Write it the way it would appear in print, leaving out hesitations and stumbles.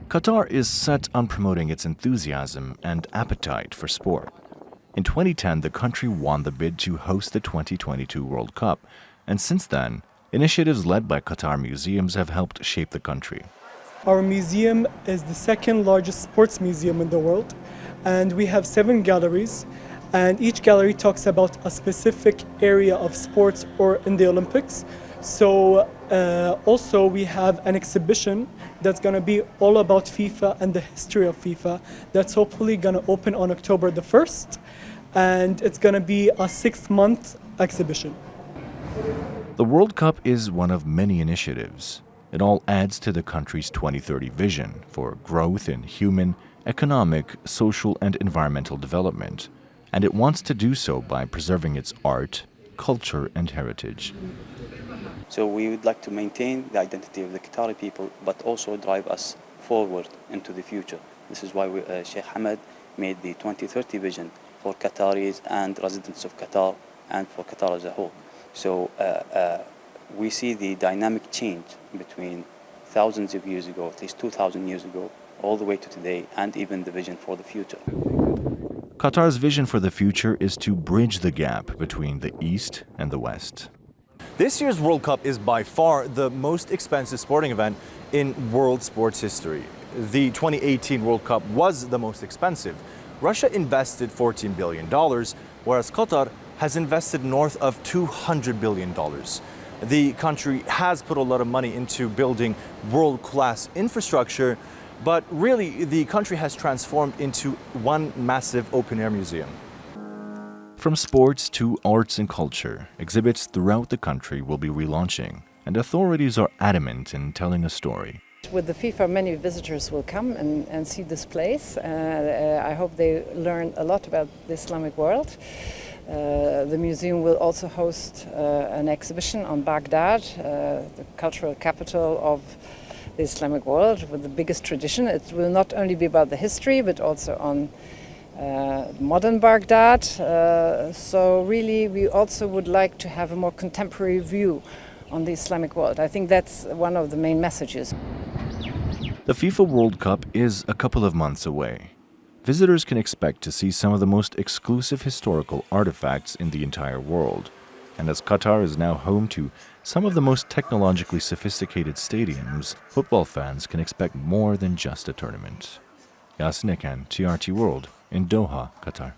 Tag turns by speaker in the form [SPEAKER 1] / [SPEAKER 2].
[SPEAKER 1] Qatar is set on promoting its enthusiasm and appetite for sport. In 2010, the country won the bid to host the 2022 World Cup, and since then, initiatives led by Qatar museums have helped shape the country.
[SPEAKER 2] Our museum is the second largest sports museum in the world, and we have 7 galleries, and each gallery talks about a specific area of sports or in the Olympics. So also we have an exhibition that's going to be all about FIFA and the history of FIFA. That's hopefully going to open on October the 1st, and it's going to be a 6-month exhibition.
[SPEAKER 1] The World Cup is one of many initiatives. It all adds to the country's 2030 vision for growth in human, economic, social, and environmental development. And it wants to do so by preserving its art, culture, and heritage.
[SPEAKER 3] So we would like to maintain the identity of the Qatari people, but also drive us forward into the future. This is why Sheikh Hamad made the 2030 vision for Qataris and residents of Qatar and for Qatar as a whole. So we see the dynamic change between thousands of years ago, at least 2,000 years ago, all the way to today, and even the vision for the future.
[SPEAKER 1] Qatar's vision for the future is to bridge the gap between the East and the West.
[SPEAKER 4] This year's World Cup is by far the most expensive sporting event in world sports history. The 2018 World Cup was the most expensive. Russia invested $14 billion, whereas Qatar has invested north of $200 billion. The country has put a lot of money into building world-class infrastructure, but really the country has transformed into one massive open-air museum.
[SPEAKER 1] From sports to arts and culture, exhibits throughout the country will be relaunching, and authorities are adamant in telling a story.
[SPEAKER 5] With the FIFA, many visitors will come and see this place. I hope they learn a lot about the Islamic world. The museum will also host an exhibition on Baghdad, the cultural capital of the Islamic world with the biggest tradition. It will not only be about the history, but also on modern Baghdad. So really we also would like to have a more contemporary view on the Islamic world. I think that's one of the main messages.
[SPEAKER 1] The FIFA World Cup is a couple of months away. Visitors can expect to see some of the most exclusive historical artifacts in the entire world. And as Qatar is now home to some of the most technologically sophisticated stadiums, football fans can expect more than just a tournament. Yasin Eken, TRT World, in Doha, Qatar.